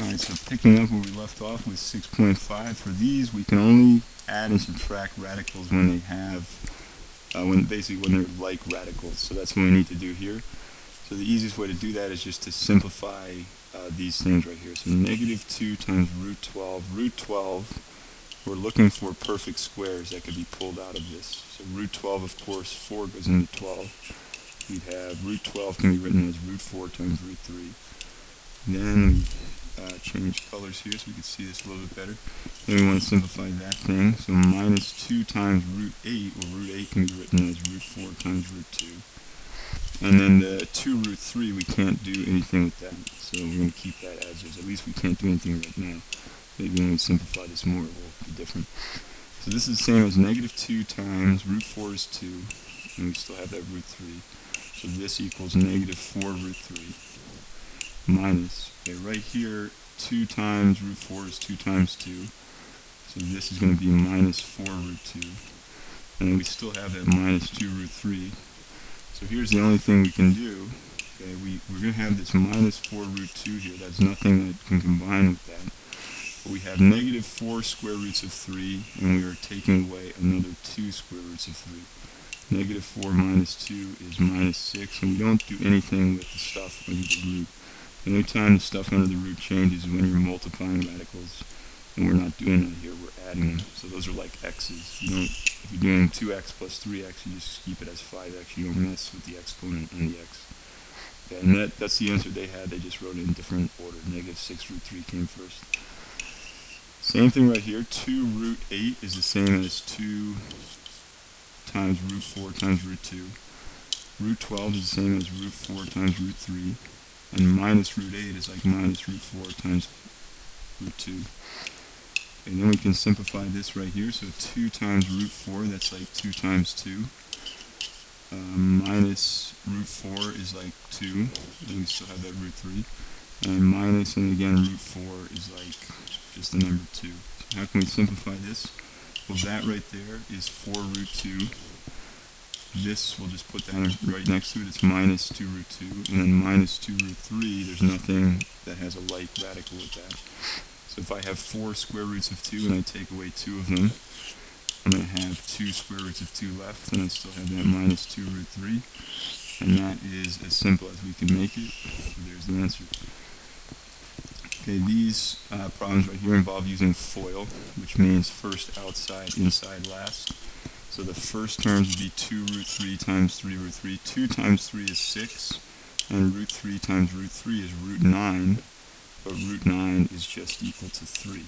Alright, so picking up where we left off with 6.5, for these we can only add and subtract radicals when they have, when they're like radicals. So that's what we need to do here. So the easiest way to do that is just to simplify these things right here. So negative 2 times root 12. Root 12, we're looking for perfect squares that could be pulled out of this. So root 12, of course, 4 goes into 12. We'd have root 12 can be written as root 4 times root 3. Then we change colors here so we can see this a little bit better. Then we want to simplify that thing. So minus 2 times root 8, well, root 8 can be written as root 4 times root 2. And then the 2 root 3, we can't do anything with that. So we're going to keep that as is. At least we can't do anything right now. Maybe when we simplify this more, it will be different. So this is the same as negative 2 times root 4 is 2. And we still have that root 3. So this equals negative 4 root 3. Minus, okay, right here, 2 times root 4 is 2 times 2. So this is going to be minus 4 root 2. And then we still have that minus 2 root 3. So here's the only thing we can do. Okay, we're going to have this minus 4 root 2 here. That's nothing that can combine with that. But we have negative 4 square roots of 3, and we are taking away another 2 square roots of 3. Negative 4 minus 2 is minus 6, and we don't do anything with the stuff under the root. The only time the stuff under the root changes is when you're multiplying radicals, and we're not doing that here, we're adding them. So those are like x's. If you're doing 2x plus 3x, you just keep it as 5x. You don't mess with the exponent and the x. Okay, and that's the answer they had. They just wrote it in different order. Negative 6 root 3 came first. Same thing right here. 2 root 8 is the same as 2 times root 4 times root 2. Root 12 is the same as root 4 times root 3. And minus root 8 is like minus root 4 times root 2. And then we can simplify this right here. So 2 times root 4, that's like 2 times 2. Minus root 4 is like 2. And we still have that root 3. And minus, and again, root 4 is like just the number 2. So how can we simplify this? Well, that right there is 4 root 2. This, we'll just put that right next to it. It's minus 2 root 2. And then minus 2 root 3, there's nothing that has a like radical with that. So if I have 4 square roots of 2 and I take away 2 of them, I'm going to have 2 square roots of 2 left, and I still have that minus 2 root 3. And that is as simple as we can make it. So there's the answer. Okay, these problems right here involve using FOIL, which means first outside, inside last. So the first terms would be 2 root 3 times 3 root 3. 2 times 3 is 6, and root 3 times root 3 is root 9, but root 9 is just equal to 3.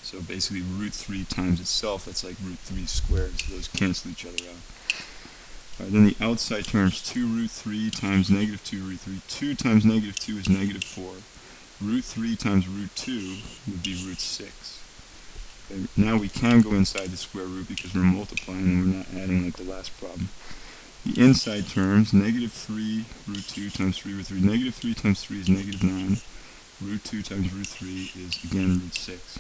So basically root 3 times itself, that's like root 3 squared, so those cancel each other out. Alright, then the outside terms, 2 root 3 times negative 2 root 3. 2 times negative 2 is negative 4. Root 3 times root 2 would be root 6. Okay, now we can go inside the square root because we're multiplying and we're not adding like the last problem. The inside terms, negative 3 root 2 times 3 root 3. Negative 3 times 3 is negative 9. Root 2 times root 3 is again root 6.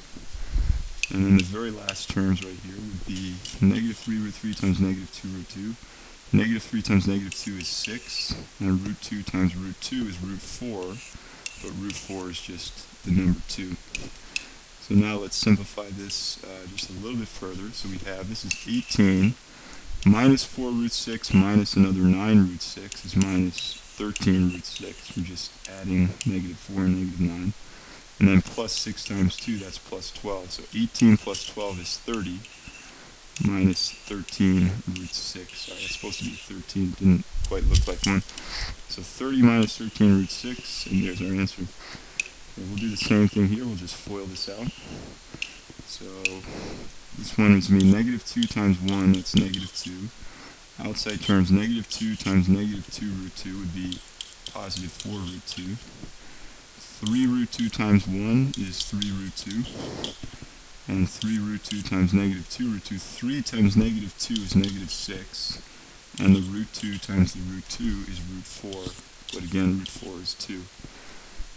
And then the very last terms right here would be negative 3 root 3 times negative 2 root 2. Negative 3 times negative 2 is 6. And root 2 times root 2 is root 4. But root 4 is just the number 2. So now let's simplify this just a little bit further. So we have, this is 18. Minus 4 root 6 minus another 9 root 6 is minus 13 root 6. We're just adding negative 4 and negative 9. And then plus 6 times 2, that's plus 12. So 18 plus 12 is 30 minus 13 root 6. Sorry, it's supposed to be 13. Didn't quite look like one. So 30 minus 13 root 6, and there's our answer. Okay, we'll do the same thing here. We'll just FOIL this out. So this one is going to be negative 2 times 1, that's negative 2. Outside terms, negative 2 times negative 2 root 2 would be positive 4 root 2. 3 root 2 times 1 is 3 root 2. And 3 root 2 times negative 2 root 2. 3 times negative 2 is negative 6. And the root 2 times the root 2 is root 4. But again, root 4 is 2.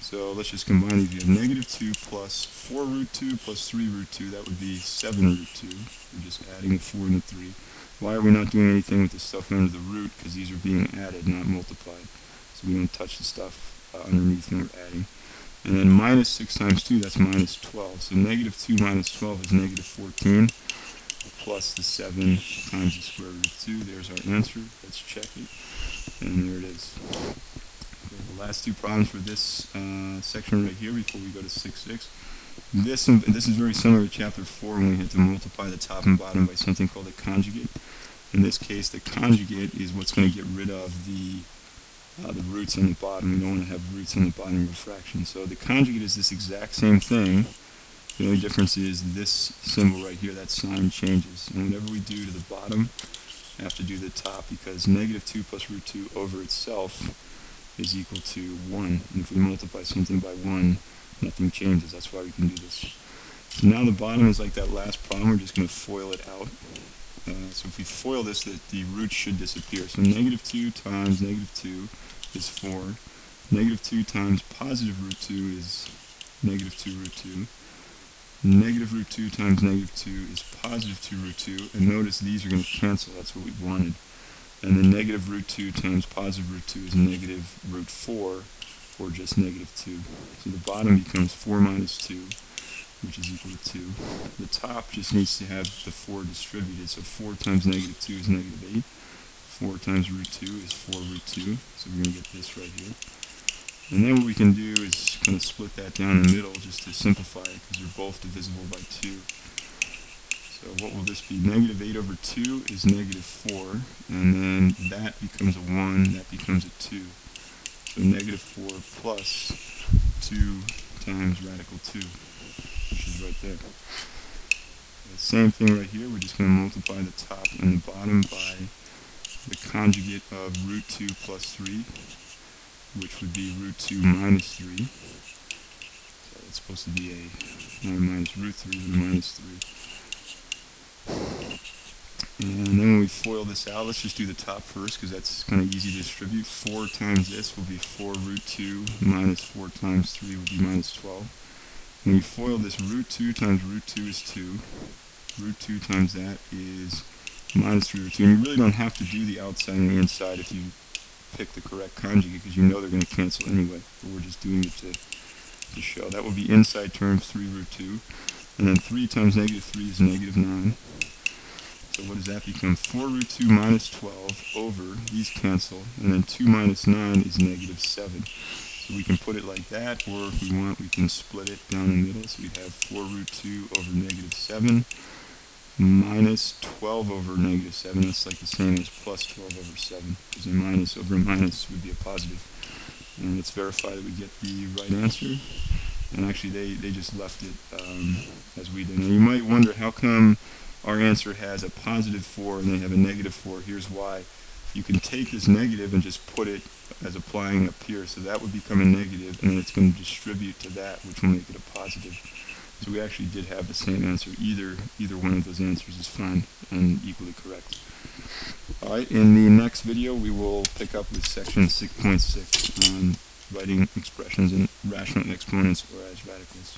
So let's just combine these. We have negative 2 plus 4 root 2 plus 3 root 2. That would be 7 root 2. We're just adding the 4 and the 3. Why are we not doing anything with the stuff under the root? Because these are being added, not multiplied. So we don't touch the stuff underneath when we're adding. And then minus 6 times 2, that's minus 12. So negative 2 minus 12 is negative 14, plus the 7 times the square root of 2. There's our answer. Let's check it. And there it is. Okay, the last two problems for this section right here before we go to 6.6. This is very similar to chapter 4 when we had to multiply the top and bottom by something called a conjugate. In this case, the conjugate is what's going to get rid of the roots on the bottom. We don't want to have roots on the bottom of a fraction. So the conjugate is this exact same thing. The only difference is this symbol right here, that sign changes. And whatever we do to the bottom, I have to do the top, because negative 2 plus root 2 over itself is equal to 1. And if we multiply something by 1, nothing changes. That's why we can do this. So now the bottom is like that last problem. We're just going to FOIL it out. So if we FOIL this, the roots should disappear. So negative 2 times negative 2 is 4. Negative 2 times positive root 2 is negative 2 root 2. Negative root 2 times negative 2 is positive 2 root 2. And notice these are going to cancel. That's what we wanted. And then negative root 2 times positive root 2 is negative root 4, or just negative 2. So the bottom becomes 4 minus 2, which is equal to 2. The top just needs to have the 4 distributed. So 4 times negative 2 is negative 8. 4 times root 2 is 4 root 2. So we're going to get this right here. And then what we can do is kind of split that down the middle just to simplify it, because they're both divisible by 2. So what will this be? Negative 8 over 2 is negative 4. And then that becomes a 1. That becomes a 2. So negative 4 plus 2 times radical 2, which is right there. The same thing right here. We're just going to multiply the top and the bottom by the conjugate of root 2 plus 3, which would be root 2 minus 3. So it's supposed to be not a minus root 3, but a minus 3. And then when we FOIL this out, let's just do the top first, because that's kind of easy to distribute. 4 times this will be 4 root 2 minus 4 times 3 will be minus 12. When we FOIL this, root 2 times root 2 is 2. Root 2 times that is minus 3 root 2. And you really don't have to do the outside and the inside if you pick the correct conjugate, because you know they're going to cancel anyway. But we're just doing it to show. That will be inside terms 3 root 2. And then 3 times negative 3 is negative 9. So what does that become? 4 root 2 minus 12 over, these cancel, and then 2 minus 9 is negative 7. So we can put it like that, or if we want, we can split it down the middle. So we'd have 4 root 2 over negative 7 minus 12 over negative 7. That's like the same as plus 12 over 7, because a minus over a minus would be a positive. And let's verify that we get the right answer. And actually they just left it as we did. Now you might wonder, how come our answer has a positive 4 and they have a negative 4? Here's why. You can take this negative and just put it as applying up here. So that would become a negative, and then it's going to distribute to that, which will make it a positive. So we actually did have the same answer. Either one of those answers is fine and equally correct. Alright, in the next video we will pick up with section 6.6 on writing expressions in rational exponents or as radicals.